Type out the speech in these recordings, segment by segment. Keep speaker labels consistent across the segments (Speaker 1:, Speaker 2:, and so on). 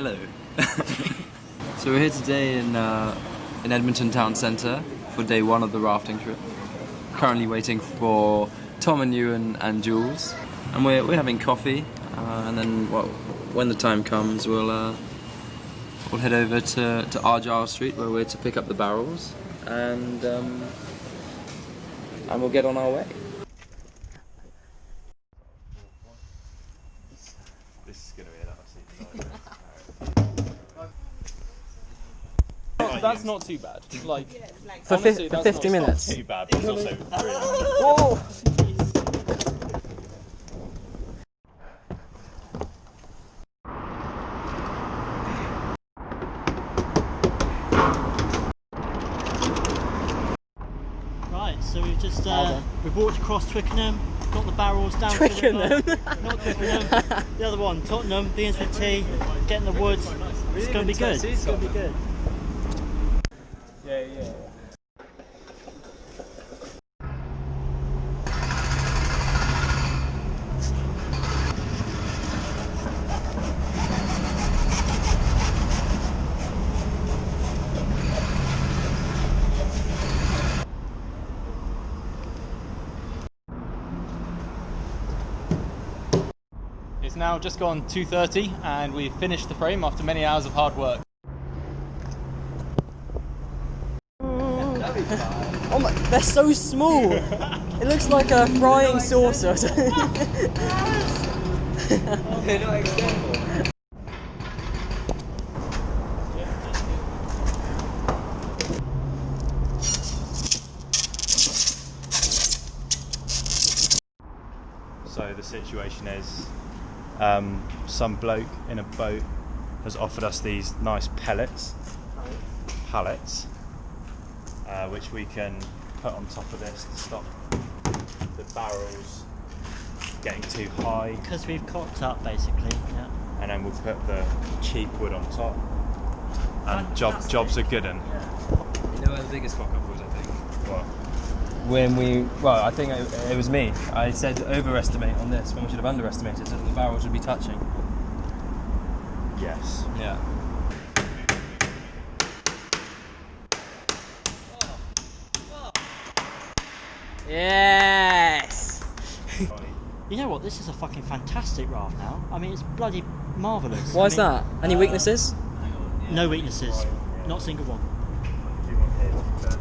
Speaker 1: Hello. So we're here today in Edmonton Town Centre for day one of the rafting trip. Currently waiting for Tom and Ewan and Jules, and we're having coffee, and then when the time comes we'll head over to Argyle Street where we're to pick up the barrels, and we'll get on our way.
Speaker 2: This is going to be an absolute nightmare.
Speaker 3: That's not too bad. Like,
Speaker 4: For
Speaker 3: honestly, that's
Speaker 4: 50 minutes.
Speaker 2: Too bad, but it's also really.
Speaker 4: Whoa!
Speaker 5: Right, so we've just we've walked across Twickenham, got the barrels down
Speaker 4: Twickenham?
Speaker 5: to the river. Not Twickenham, the other one, Tottenham, being for tea, getting the woods. It's going to be good. It's going to be good.
Speaker 3: Yeah. It's now just gone 2:30 and we've finished the frame after many hours of hard work.
Speaker 4: Oh my, they're so small! It looks like a frying saucer.
Speaker 1: They're not extendable.
Speaker 2: So the situation is, some bloke in a boat has offered us these nice pallets, which we can put on top of this to stop the barrels getting too high,
Speaker 5: Because we've cocked up, basically. Yeah.
Speaker 2: and then we'll put the cheap wood on top. And jobs are good. And
Speaker 1: You know where the biggest cock up was, I think?
Speaker 2: what?
Speaker 3: I think it was me. I said overestimate on this when we should have underestimated that the barrels would be touching.
Speaker 2: Yes.
Speaker 3: Yeah.
Speaker 4: Yes!
Speaker 5: You know what? This is a fucking fantastic raft now. I mean, it's bloody marvellous.
Speaker 4: Why is that? Any weaknesses?
Speaker 5: No weaknesses. Not a single one.
Speaker 2: Do you want here to turn?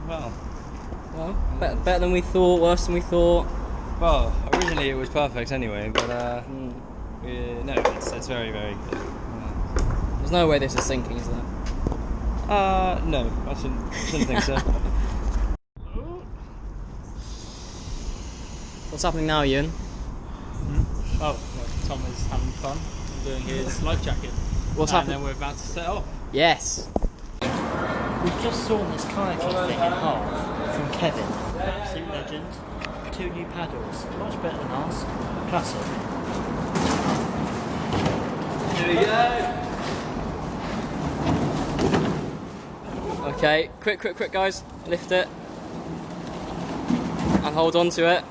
Speaker 3: Well,
Speaker 4: Better than we thought, worse than we thought.
Speaker 3: originally it was perfect anyway, but no, it's very, very good.
Speaker 4: There's no way this is sinking, is there?
Speaker 3: No, I shouldn't think so.
Speaker 4: What's happening now, Ewan?
Speaker 3: Tom is having fun doing his life jacket.
Speaker 4: What's happening?
Speaker 3: And then we're about to set off.
Speaker 4: Yes!
Speaker 5: We've just sawn this kayaking thing in half from Kevin. Absolute legend. 2 new paddles. Much better than ours. Classic.
Speaker 1: Here we go.
Speaker 4: Okay, quick guys. Lift it. And hold on to it.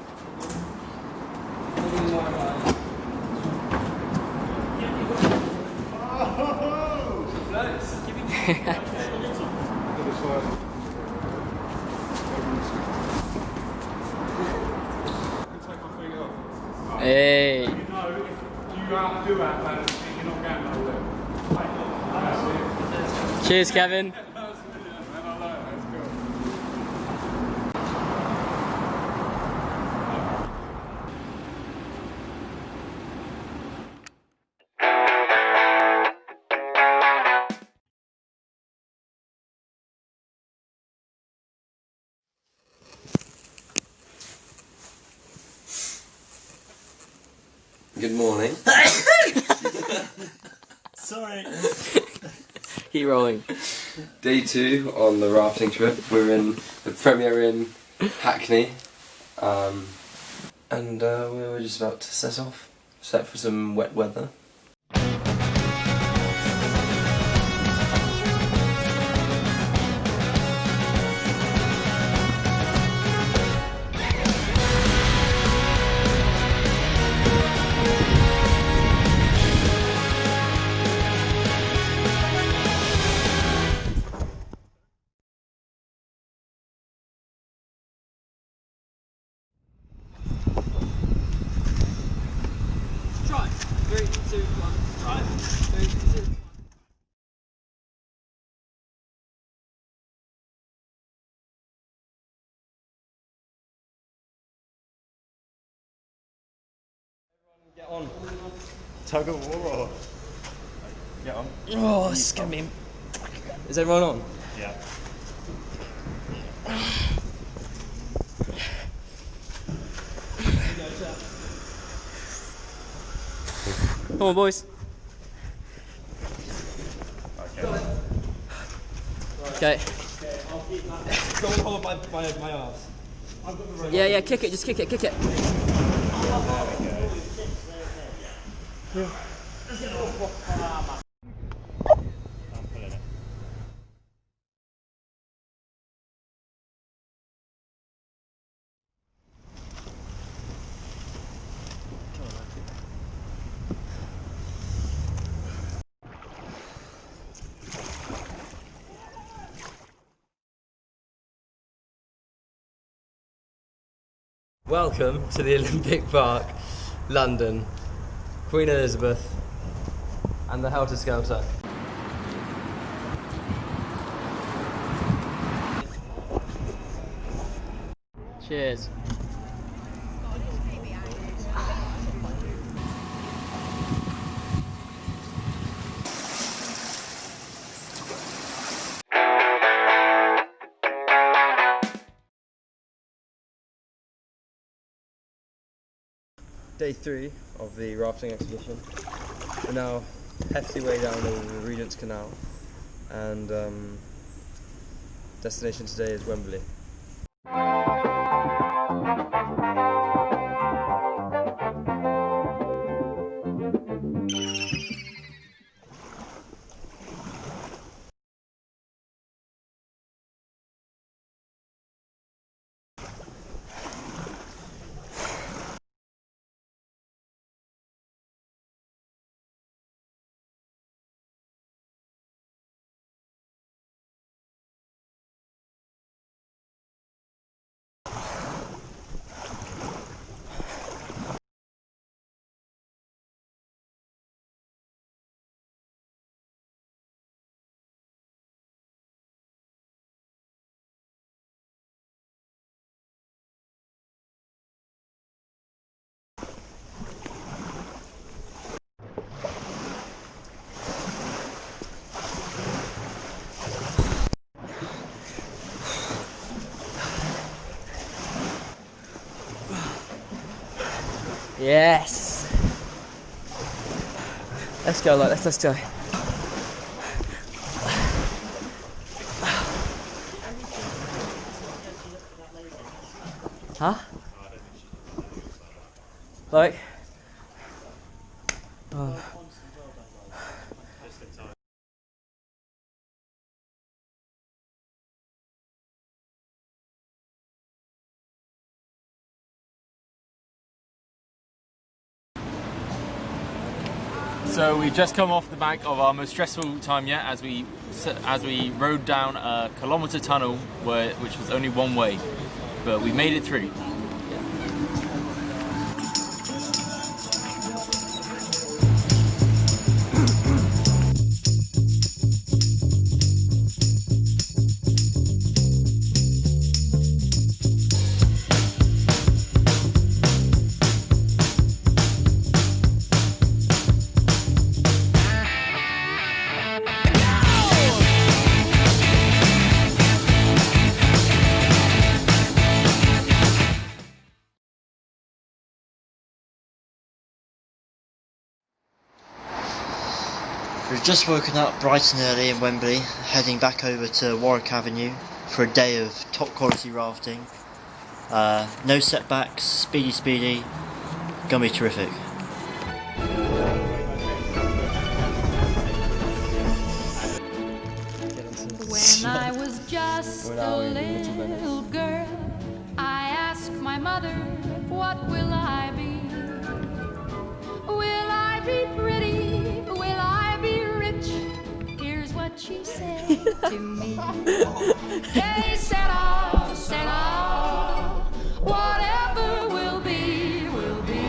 Speaker 4: Hey!
Speaker 6: You know, if you outdo our balance, you're not going nowhere.
Speaker 4: Cheers, Kevin.
Speaker 6: That's brilliant, man. I like that. It's good.
Speaker 1: Good morning.
Speaker 5: Sorry.
Speaker 4: Keep rolling.
Speaker 1: Day 2 on the rafting trip. We're in the Premier Inn, Hackney, and we're just about to set off, set for some wet weather.
Speaker 3: on.
Speaker 2: Tug of war. Get on.
Speaker 3: Oh, this is gonna be. Is everyone on?
Speaker 2: Yeah.
Speaker 3: Come on, boys. Okay.
Speaker 4: Go and hold my arms.
Speaker 3: Yeah, kick it, just kick it.
Speaker 2: I'm pulling it.
Speaker 3: Welcome to the Olympic Park, London, Queen Elizabeth, and the Helter Skelter. Cheers. Day 3 of the rafting expedition. We're now hefty way down the Regent's Canal, and destination today is Wembley. Yes! Let's go, like, let's go. Huh? Like? Oh.
Speaker 7: So we've just come off the back of our most stressful time yet, as we rode down a kilometre tunnel which was only one way, but we made it through.
Speaker 5: We've just woken up bright and early in Wembley, heading back over to Warwick Avenue for a day of top quality rafting. No setbacks, speedy, gonna be terrific.
Speaker 8: When I was just a little girl, I asked my mother, what will I be? Will I be pretty? Will I be rich? Here's what she said to me. Hey, Sarah, whatever will be, will be.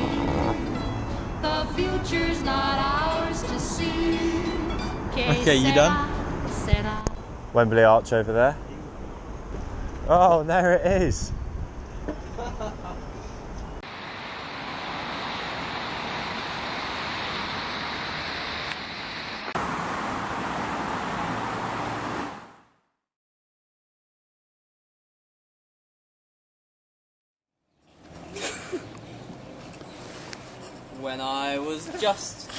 Speaker 8: The future's not ours to see.
Speaker 2: Okay, you done? Wembley Arch over there. Oh, there it is.
Speaker 4: When I was just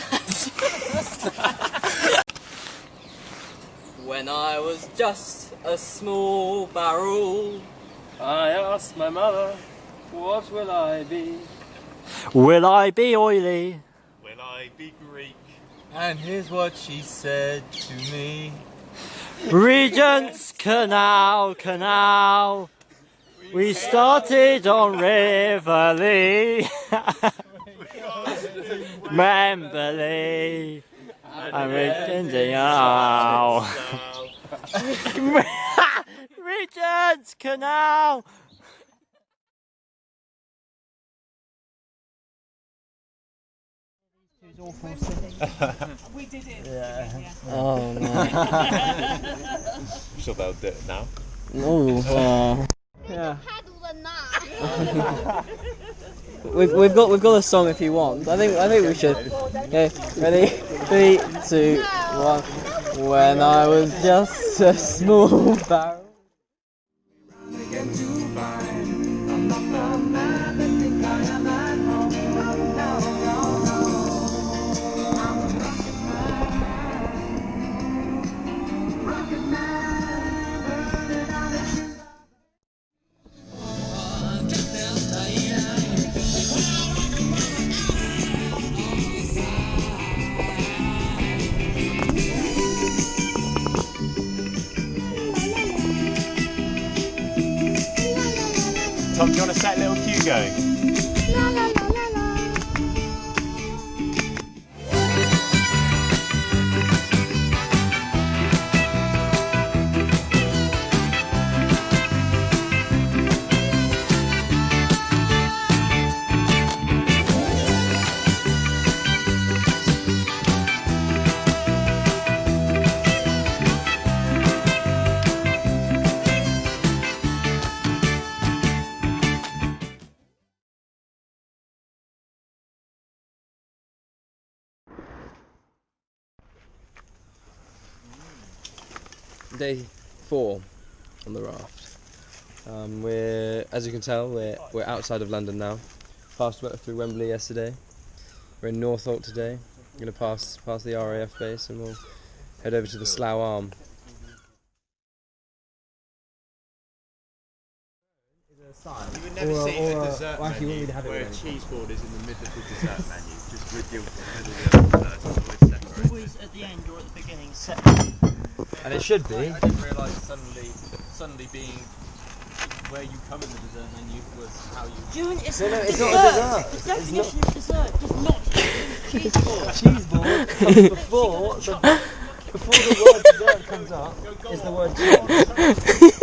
Speaker 4: when I was just a small barrel,
Speaker 1: I asked my mother, what will I be?
Speaker 5: Will I be oily?
Speaker 2: Will I be Greek?
Speaker 7: And here's what she said to me.
Speaker 5: Regent's Canal, Canal. We started on River Lee. Memberley. And Regent's Canal. Regent's Canal.
Speaker 4: oh no.
Speaker 2: I'm sure they'll do it now.
Speaker 4: Oh, yeah. We've got a song if you want. I think we should. Okay, ready? 3, 2, 1. When I was just a small barrel.
Speaker 2: Tom, do you want to set a little cue going?
Speaker 3: Day 4 on the raft. We're, as you can tell, we're outside of London now. Passed through Wembley yesterday. We're in Northolt today. We're going to pass the RAF base and we'll head over to the Slough Arm.
Speaker 2: You would never see a dessert menu where a cheese board is in the middle of the dessert menu, just with your
Speaker 5: Always at the end or at the beginning set.
Speaker 3: And it should be.
Speaker 7: I didn't realise suddenly being where you come in the dessert menu was how you.
Speaker 5: June, it's
Speaker 3: No,
Speaker 5: not
Speaker 3: it's
Speaker 5: dessert.
Speaker 3: not a dessert.
Speaker 5: It's definition of dessert, just not cheese board.
Speaker 3: Cheese board comes before the word dessert comes up is the word cheese.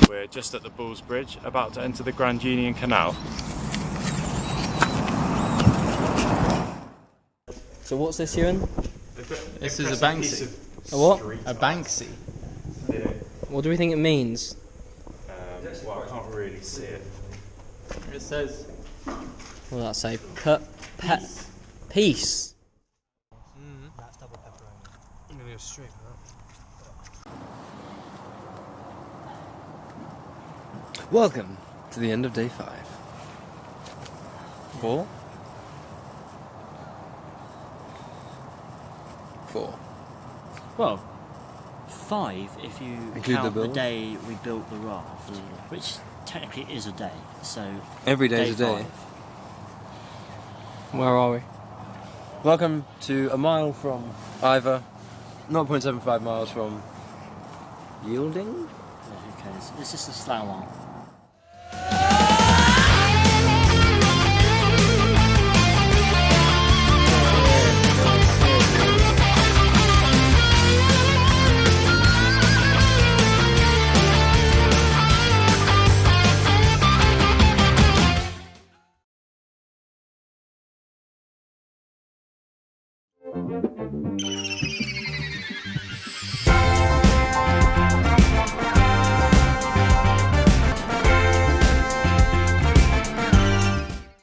Speaker 2: We're just at the Bulls Bridge, about to enter the Grand Union Canal.
Speaker 4: So what's this, Ewan?
Speaker 7: This is a Banksy.
Speaker 4: A what?
Speaker 7: A Banksy.
Speaker 4: What do we think it means?
Speaker 2: Well, I can't really see it.
Speaker 7: It says
Speaker 4: What does that say? Peace.
Speaker 3: That's double pepperoni. I'm going to go straight for that. Welcome to the end of day 5. 4? 4.
Speaker 5: Well, 5 if you
Speaker 3: Include
Speaker 5: count
Speaker 3: the
Speaker 5: the
Speaker 3: build?
Speaker 5: day we built the raft, which technically is a day. So
Speaker 3: Every day is a day.
Speaker 5: 5.
Speaker 4: Where are we?
Speaker 3: Welcome to a mile from Ivor, 0.75 miles from Yielding?
Speaker 5: Yeah, who cares? It's just a Slough Arm.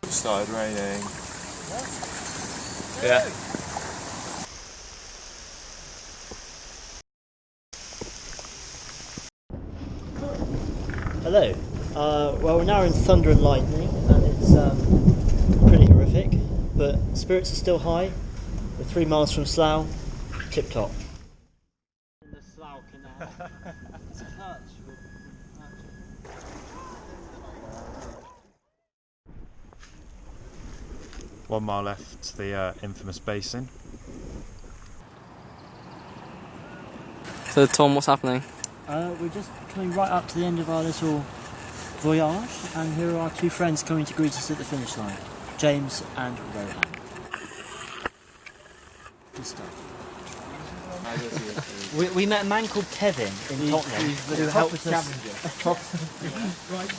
Speaker 2: Started raining.
Speaker 7: Yeah.
Speaker 5: Hello. Well, we're now in thunder and lightning, and it's pretty horrific, but spirits are still high. We're 3 miles from Slough, tip top. In the Slough Canal. It's a perch.
Speaker 2: 1 mile left to the infamous basin.
Speaker 4: So Tom, what's happening?
Speaker 5: We're just coming right up to the end of our little voyage, and here are our 2 friends coming to greet us at the finish line, James and Rohan. Good stuff. We met a man called Kevin in Tottenham who helped us. Right,